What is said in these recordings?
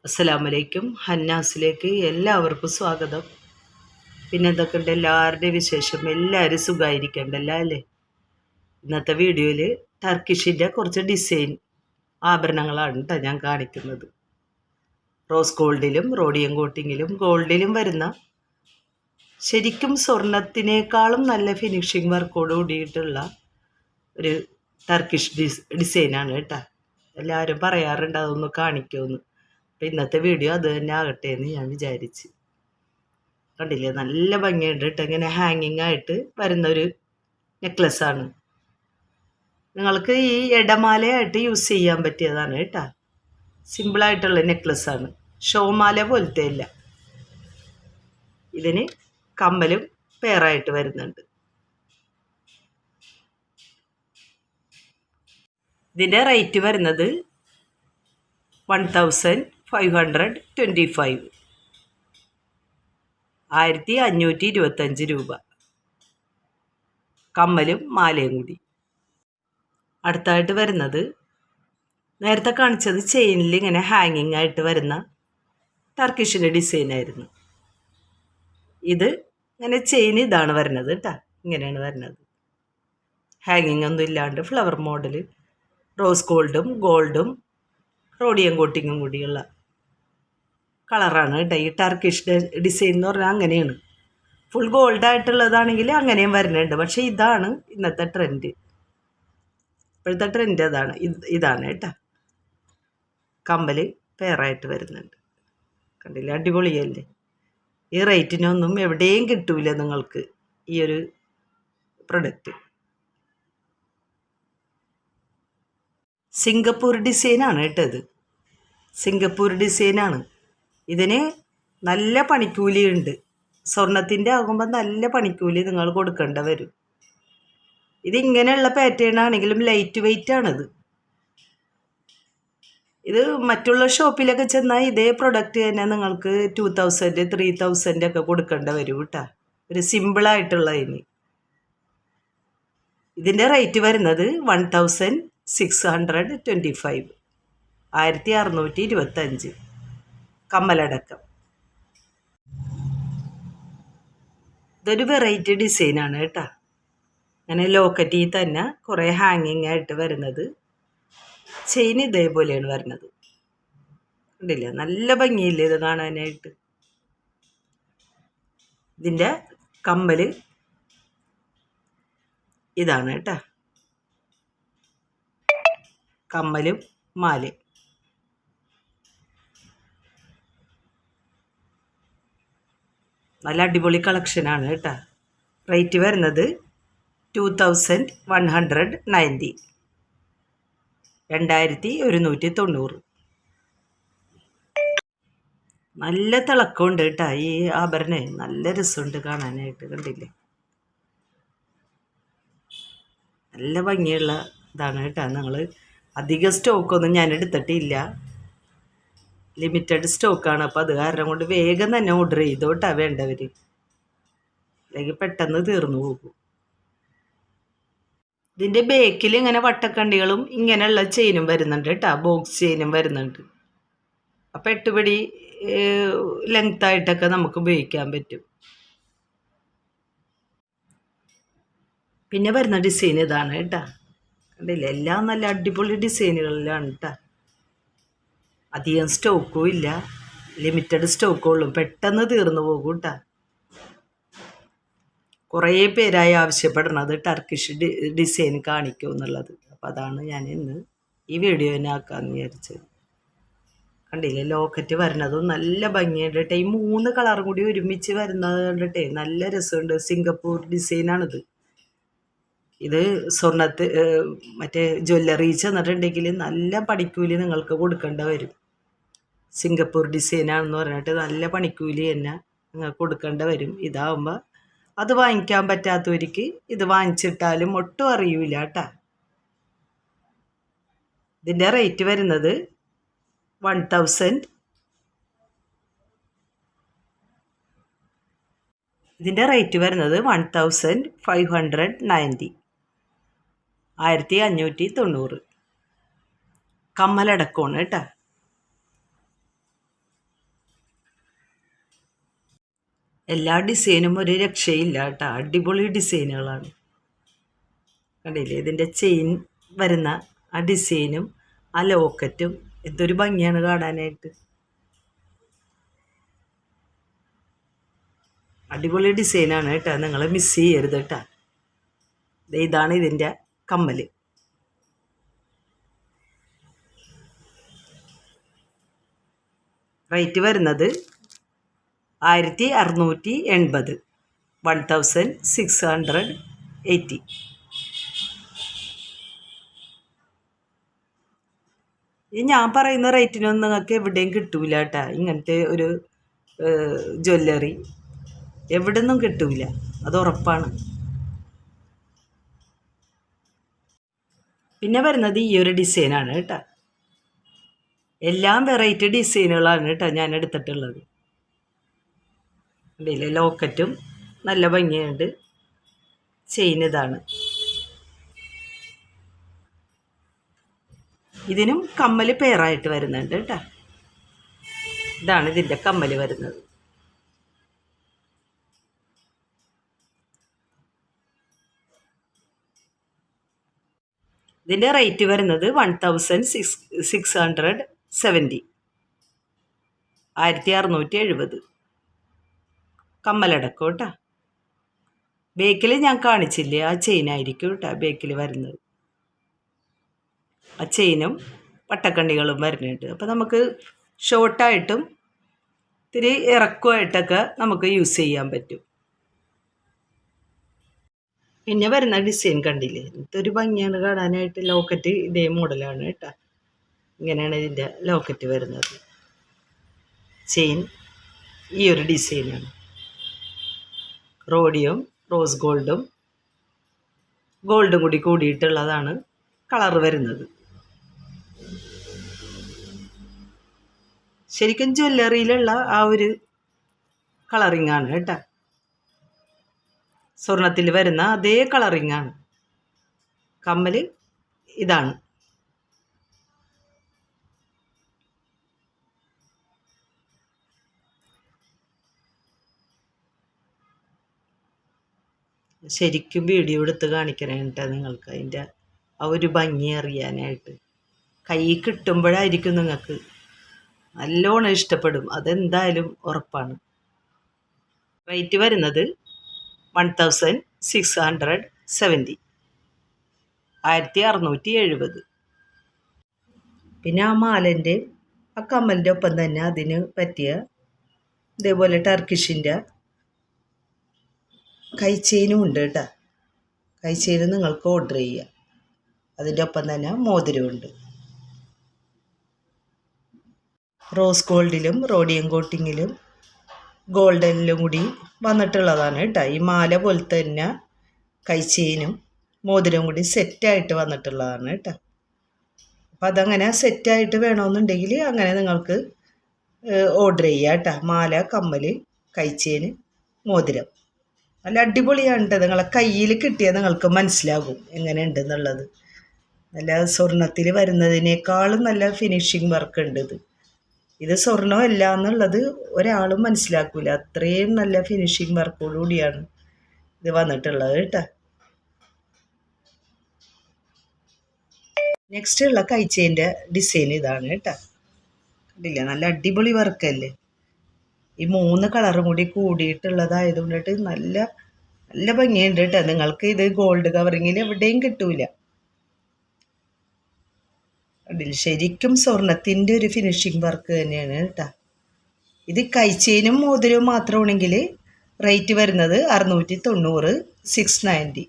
അസ്സലാമലൈക്കും. ഹന്നാസിലേക്ക് എല്ലാവർക്കും സ്വാഗതം. പിന്നെ എന്തൊക്കെയുണ്ട് എല്ലാവരുടെയും വിശേഷം? എല്ലാവരും സുഖമായിരിക്കണ്ടല്ലോ അല്ലേ? ഇന്നത്തെ വീഡിയോയിൽ ടർക്കിഷിൻ്റെ കുറച്ച് ഡിസൈൻ ആഭരണങ്ങളാണ് കേട്ടോ ഞാൻ കാണിക്കുന്നത്. റോസ് ഗോൾഡിലും റോഡിയം കോട്ടിങ്ങിലും ഗോൾഡിലും വരുന്ന ശരിക്കും സ്വർണത്തിനേക്കാളും നല്ല ഫിനിഷിങ് വർക്കോട് കൂടിയിട്ടുള്ള ഒരു ടർക്കിഷ് ഡിസൈനാണ് കേട്ടോ. എല്ലാവരും പറയാറുണ്ട് അതൊന്ന് കാണിക്കുമെന്ന്. അപ്പം ഇന്നത്തെ വീഡിയോ അത് തന്നെ ആകട്ടെ എന്ന് ഞാൻ വിചാരിച്ച്. കണ്ടില്ലേ, നല്ല ഭംഗിയുണ്ട് കേട്ടോ. ഇങ്ങനെ ഹാങ്ങിങ് ആയിട്ട് വരുന്നൊരു നെക്ലസ്സാണ്. നിങ്ങൾക്ക് ഈ ഇടമാലയായിട്ട് യൂസ് ചെയ്യാൻ പറ്റിയതാണ് കേട്ടോ. സിമ്പിളായിട്ടുള്ള നെക്ലസ്സാണ്, ഷോമാല പോലത്തെ ഇല്ല. ഇതിന് കമ്മലും പെയറായിട്ട് വരുന്നുണ്ട്. ഇതിൻ്റെ റേറ്റ് വരുന്നത് 1525, 1525 രൂപ, കമ്മലും മാലയും കൂടി. അടുത്തായിട്ട് വരുന്നത് നേരത്തെ കാണിച്ചത് ചെയിനിൽ ഇങ്ങനെ ഹാങ്ങിങ് ആയിട്ട് വരുന്ന ടർക്കിഷിൻ്റെ ഡിസൈനായിരുന്നു. ഇത് ഇങ്ങനെ ചെയിൻ ഇതാണ് വരുന്നത് കേട്ടോ. ഇങ്ങനെയാണ് വരുന്നത്, ഹാങ്ങിങ് ഒന്നും ഇല്ലാണ്ട് ഫ്ലവർ മോഡൽ, റോസ് ഗോൾഡും റോഡിയം കോട്ടിങ്ങും കൂടിയുള്ള കളറാണ് കേട്ടോ. ഈ ടർക്കിഷ് ഡിസൈൻ എന്ന് പറഞ്ഞാൽ അങ്ങനെയാണ്. ഫുൾ ഗോൾഡായിട്ടുള്ളതാണെങ്കിൽ അങ്ങനെയും വരുന്നുണ്ട്. പക്ഷേ ഇതാണ് ഇന്നത്തെ ട്രെൻഡ്. ഇപ്പോഴത്തെ ട്രെൻഡ് അതാണ്. ഇതാണ് കേട്ടോ. കമ്മൽ പെയറായിട്ട് വരുന്നുണ്ട്. കണ്ടില്ലേ, അടിപൊളിയല്ലേ? ഈ റേറ്റിനൊന്നും എവിടെയും കിട്ടൂല നിങ്ങൾക്ക് ഈ ഒരു പ്രൊഡക്റ്റ്. സിംഗപ്പൂർ ഡിസൈനാണ് കേട്ടോ ഇത്. സിംഗപ്പൂർ ഡിസൈനാണ്. ഇതിന് നല്ല പണിക്കൂലി ഉണ്ട്. സ്വർണത്തിൻ്റെ ആകുമ്പോൾ നല്ല പണിക്കൂലി നിങ്ങൾ കൊടുക്കേണ്ട വരും. ഇതിങ്ങനെയുള്ള പാറ്റേൺ ആണെങ്കിലും ലൈറ്റ് വെയ്റ്റ് ആണിത്. ഇത് മറ്റുള്ള ഷോപ്പിലൊക്കെ ചെന്നാൽ ഇതേ പ്രൊഡക്റ്റ് തന്നെ നിങ്ങൾക്ക് 2000, 3000 ഒക്കെ കൊടുക്കേണ്ട വരും കേട്ടോ. ഒരു സിമ്പിളായിട്ടുള്ളതിന്. ഇതിൻ്റെ റേറ്റ് വരുന്നത് 1625, 1625, കമ്മലടക്കം. ഇതൊരു വെറൈറ്റി ഡിസൈനാണ് കേട്ടോ. അങ്ങനെ ലോക്കറ്റിൽ തന്നെ കുറേ ഹാങ്ങിങ് ആയിട്ട് വരുന്നത്. ചെയിൻ ഇതേപോലെയാണ് വരുന്നത്. കണ്ടില്ല, നല്ല ഭംഗിയില്ലേ ഇത് കാണാനായിട്ട്. ഇതിൻ്റെ കമ്മൽ ഇതാണ് കേട്ടോ. കമ്മലും മാലയും. നല്ല അടിപൊളി കളക്ഷനാണ് കേട്ടോ. റേറ്റ് വരുന്നത് 2190, 2190. നല്ല തിളക്കമുണ്ട് കേട്ടോ ഈ ആഭരണം. നല്ല രസമുണ്ട് കാണാനായിട്ട്. കണ്ടില്ലേ, നല്ല ഭംഗിയുള്ള ഇതാണ് കേട്ടോ. ഞങ്ങൾ അധികം സ്റ്റോക്കൊന്നും ഞാൻ എടുത്തിട്ടില്ല, ലിമിറ്റഡ് സ്റ്റോക്കാണ്. അപ്പോൾ അത് കാരണം കൊണ്ട് വേഗം തന്നെ ഓർഡർ ചെയ്തോട്ടാ വേണ്ടവർ, അല്ലെങ്കിൽ പെട്ടെന്ന് തീർന്നു പോകും. ഇതിൻ്റെ ബേക്കിൽ ഇങ്ങനെ വട്ടക്കണ്ടികളും ഇങ്ങനെയുള്ള ചെയിനും വരുന്നുണ്ട് കേട്ടോ. ബോക്സ് ചെയിനും വരുന്നുണ്ട്. അപ്പോൾ 8 പിടി ലെങ്ത്തായിട്ടൊക്കെ നമുക്ക് ഉപയോഗിക്കാൻ പറ്റും. പിന്നെ വരുന്ന ഡിസൈൻ ഇതാണ് കേട്ടോ. കണ്ടില്ല, എല്ലാം നല്ല അടിപൊളി ഡിസൈനുകളിലാണ് കേട്ടോ. അധികം സ്റ്റോക്കും ഇല്ല, ലിമിറ്റഡ് സ്റ്റോക്കുള്ളൂ. പെട്ടെന്ന് തീർന്നു പോകും കേട്ടോ. കുറേ പേരായി ആവശ്യപ്പെടണത് ടർക്കിഷ് ഡിസൈൻ കാണിക്കും എന്നുള്ളത്. അപ്പോൾ അതാണ് ഞാൻ ഇന്ന് ഈ വീഡിയോനെ ആക്കാമെന്ന് വിചാരിച്ചത്. കണ്ടില്ലേ, ലോക്കറ്റ് വരുന്നതും നല്ല ഭംഗിയുണ്ട് കേട്ടോ. ഈ 3 കളറും കൂടി ഒരുമിച്ച് വരുന്നത് കണ്ടിട്ടേ നല്ല രസമുണ്ട്. സിംഗപ്പൂർ ഡിസൈനാണിത്. ഇത് മറ്റേ ജ്വല്ലറി ചെന്നിട്ടുണ്ടെങ്കിൽ നല്ല പണിക്കൂലി നിങ്ങൾക്ക് കൊടുക്കേണ്ട വരും. സിംഗപ്പൂർ ഡിസൈനാണെന്ന് പറഞ്ഞിട്ട് നല്ല പണിക്കൂലി തന്നെ നിങ്ങൾക്ക് കൊടുക്കേണ്ട വരും. ഇതാവുമ്പോൾ അത് വാങ്ങിക്കാൻ പറ്റാത്തവർക്ക് ഇത് വാങ്ങിച്ചിട്ടാലും ഒട്ടും അറിയില്ല കേട്ടോ. ഇതിൻ്റെ റേറ്റ് വരുന്നത് 1000. ഇതിൻ്റെ റേറ്റ് വരുന്നത് 1590, 1590, കമ്മലടക്കമാണ് കേട്ടോ. എല്ലാ ഡിസൈനും ഒരു രക്ഷയില്ല കേട്ടോ, അടിപൊളി ഡിസൈനുകളാണ്. കണ്ടില്ലേ ഇതിൻ്റെ ചെയിൻ വരുന്ന ആ ഡിസൈനും ആ ലോക്കറ്റും എന്തൊരു ഭംഗിയാണ് കാണാനായിട്ട്. അടിപൊളി ഡിസൈനാണ് കേട്ടോ, നിങ്ങൾ മിസ് ചെയ്യരുത് കേട്ടോ. ഇതാണ് ഇതിൻ്റെ കമ്മൽ. റേറ്റ് വരുന്നത് 1680, 1680. ഈ ഞാൻ പറയുന്ന റേറ്റിനൊന്നും നിങ്ങൾക്ക് എവിടെയും കിട്ടൂല കേട്ടോ. ഇങ്ങനത്തെ ഒരു ജ്വല്ലറി എവിടെ നിന്നും കിട്ടൂല, അത് ഉറപ്പാണ്. പിന്നെ വരുന്നത് ഈ ഒരു ഡിസൈനാണ് കേട്ടോ. എല്ലാം വെറൈറ്റി ഡിസൈനുകളാണ് കേട്ടോ ഞാൻ എടുത്തിട്ടുള്ളത്. കണ്ടില്ലേ ലോക്കറ്റും നല്ല ഭംഗിയുണ്ട്. ചെയിൻ ഇതാണ്. ഇതിനും കമ്മൽ പെയറായിട്ട് വരുന്നുണ്ട് കേട്ടോ. ഇതാണ് ഇതിൻ്റെ കമ്മൽ വരുന്നത്. ഇതിൻ്റെ റേറ്റ് വരുന്നത് 1670, 1670 കമ്മലടക്കം കേട്ടോ. ബേക്കിൽ ഞാൻ കാണിച്ചില്ലേ, ആ ചെയിനായിരിക്കും കേട്ടോ ബേക്കിൽ വരുന്നത്. ആ ചെയിനും പട്ടക്കണ്ണികളും വരുന്നുണ്ട്. അപ്പോൾ നമുക്ക് ഷോർട്ടായിട്ടും ഇത്തിരി ഇറക്കമായിട്ടൊക്കെ നമുക്ക് യൂസ് ചെയ്യാൻ പറ്റും. പിന്നെ വരുന്ന ഡിസൈൻ കണ്ടില്ലേ, ഇതൊരു ഭംഗിയാണ് കാണാനായിട്ട്. ലോക്കറ്റ് ഇതേ മോഡലാണ് കേട്ടോ. ഇങ്ങനെയാണ് ഇതിൻ്റെ ലോക്കറ്റ് വരുന്നത്. ചെയിൻ ഈ ഒരു ഡിസൈനാണ്. റോഡിയും റോസ് ഗോൾഡും കൂടി കൂടിയിട്ടുള്ളതാണ് കളർ വരുന്നത്. ശരിക്കും ജ്വല്ലറിയിലുള്ള ആ ഒരു കളറിംഗ് ആണ് കേട്ടോ. സ്വർണത്തിൽ വരുന്ന അതേ കളറിംഗ് ആണ്. കമ്മൽ ഇതാണ്. ശരിക്കും വീഡിയോ എടുത്ത് കാണിക്കണേ കേട്ടോ നിങ്ങൾക്ക്, അതിൻ്റെ ആ ഒരു ഭംഗി അറിയാനായിട്ട്. കൈ കിട്ടുമ്പോഴായിരിക്കും നിങ്ങൾക്ക് നല്ലോണം ഇഷ്ടപ്പെടും, അതെന്തായാലും ഉറപ്പാണ്. റേറ്റ് വരുന്നത് 1670, 1670. പിന്നെ ആ മാലൻ്റെ ആ കമ്മലിൻ്റെ ഒപ്പം തന്നെ അതിന് പറ്റിയ ഇതേപോലെ ടർക്കിഷിൻ്റെ കൈച്ചെയിനും ഉണ്ട് കേട്ടോ. കൈച്ചെയിനും നിങ്ങൾക്ക് ഓർഡർ ചെയ്യാം. അതിൻ്റെ ഒപ്പം തന്നെ മോതിരമുണ്ട്. റോസ് ഗോൾഡിലും റോഡിയം കോട്ടിങ്ങിലും ഗോൾഡനിലും കൂടി വന്നിട്ടുള്ളതാണ് കേട്ടോ. ഈ മാല പോലെ തന്നെ കൈച്ചെയിനും മോതിരവും കൂടി സെറ്റായിട്ട് വന്നിട്ടുള്ളതാണ് കേട്ടോ. അപ്പം അതങ്ങനെ സെറ്റായിട്ട് വേണമെന്നുണ്ടെങ്കിൽ അങ്ങനെ നിങ്ങൾക്ക് ഓർഡർ ചെയ്യാം കേട്ടോ. മാല, കമ്മൽ, കൈച്ചെയിന്, മോതിരം നല്ല അടിപൊളിയാണ് കേട്ടോ. നിങ്ങളെ കയ്യിൽ കിട്ടിയാൽ നിങ്ങൾക്ക് മനസ്സിലാകും എങ്ങനെയുണ്ടെന്നുള്ളത്. നല്ല സ്വർണത്തിൽ വരുന്നതിനേക്കാളും നല്ല ഫിനിഷിങ് വർക്ക് ഉണ്ട് ഇത് സ്വർണ്ണമല്ല എന്നുള്ളത് ഒരാളും മനസ്സിലാക്കില്ല. അത്രയും നല്ല ഫിനിഷിങ് വർക്കോടുകൂടിയാണ് ഇത് വന്നിട്ടുള്ളത് കേട്ടോ. നെക്സ്റ്റ് ഉള്ള കൈച്ചേൻ്റെ ഡിസൈൻ ഇതാണ് കേട്ടോ. കണ്ടില്ല, നല്ല അടിപൊളി വർക്കല്ലേ. ഈ 3 കളറും കൂടി കൂടിയിട്ടുള്ളതായതുകൊണ്ടിട്ട് നല്ല നല്ല ഭംഗിയുണ്ട് കേട്ടോ. നിങ്ങൾക്ക് ഇത് ഗോൾഡ് കവറിങ്ങിൽ എവിടെയും കിട്ടൂല. അതിൽ ശരിക്കും സ്വർണത്തിൻ്റെ ഒരു ഫിനിഷിങ് വർക്ക് തന്നെയാണ് കേട്ടോ. ഇത് കൈച്ചെയിനും മോതിരവും മാത്രമാണെങ്കിൽ റേറ്റ് വരുന്നത് 690, 690.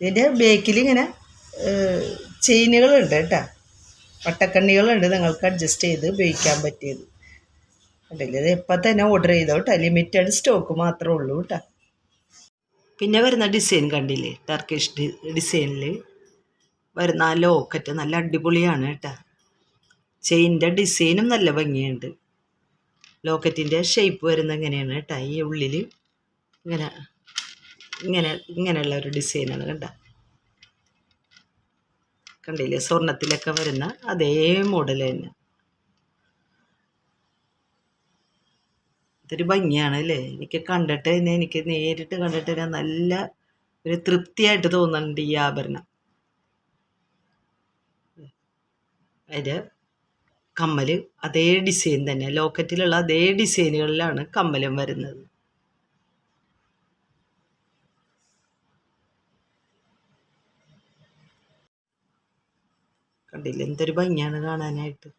ഇതിൻ്റെ ബേക്കിൽ ഇങ്ങനെ ചെയിനുകളുണ്ട് കേട്ടോ, പട്ടക്കണ്ണികളുണ്ട്. നിങ്ങൾക്ക് അഡ്ജസ്റ്റ് ചെയ്ത് ഉപയോഗിക്കാൻ പറ്റിയത് കണ്ടില്ലേ. ഇത് എപ്പം തന്നെ ഓർഡർ ചെയ്തോ കേട്ടോ, ലിമിറ്റഡ് സ്റ്റോക്ക് മാത്രമേ ഉള്ളൂ കേട്ടോ. പിന്നെ വരുന്ന ഡിസൈൻ കണ്ടില്ലേ, ടർക്കിഷ് ഡിസൈനിൽ വരുന്ന ആ ലോക്കറ്റ് നല്ല അടിപൊളിയാണ് കേട്ടോ. ചെയിൻ്റെ ഡിസൈനും നല്ല ഭംഗിയുണ്ട്. ലോക്കറ്റിൻ്റെ ഷേപ്പ് വരുന്ന എങ്ങനെയാണ് കേട്ടോ, ഈ ഉള്ളിൽ ഇങ്ങനെ ഇങ്ങനെയുള്ള ഒരു ഡിസൈനാണ് കേട്ടോ. കണ്ടില്ലേ, സ്വർണത്തിലൊക്കെ വരുന്ന അതേ മോഡൽ തന്നെ. ഇതൊരു ഭംഗിയാണ് അല്ലേ? എനിക്ക് കണ്ടിട്ട് തന്നെ, എനിക്ക് നേരിട്ട് കണ്ടിട്ട് തന്നെ നല്ല ഒരു തൃപ്തിയായിട്ട് തോന്നുന്നുണ്ട് ഈ ആഭരണം. അതിൻ്റെ കമ്മൽ അതേ ഡിസൈൻ തന്നെ, ലോക്കറ്റിലുള്ള അതേ ഡിസൈനുകളിലാണ് കമ്മലും വരുന്നത്. കണ്ടില്ല, എന്തൊരു ഭംഗിയാണ് കാണാനായിട്ട്.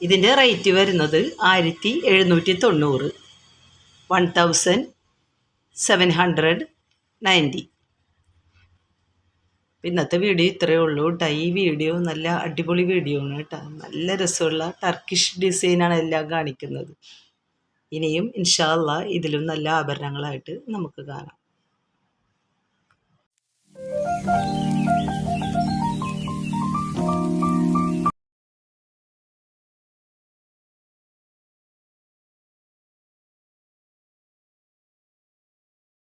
ഇതിൻ്റെ റേറ്റ് വരുന്നത് 1790, 1790. ഇന്നത്തെ വീഡിയോ ഇത്രയേ ഉള്ളൂ കേട്ടോ. ഈ വീഡിയോ നല്ല അടിപൊളി വീഡിയോ ആണ് കേട്ടോ. നല്ല രസമുള്ള ടർക്കിഷ് ഡിസൈനാണ് എല്ലാം കാണിക്കുന്നത്. ഇനിയും ഇൻഷാ അല്ലാഹ് ഇതിലും നല്ല ആഭരണങ്ങളായിട്ട് നമുക്ക് കാണാം.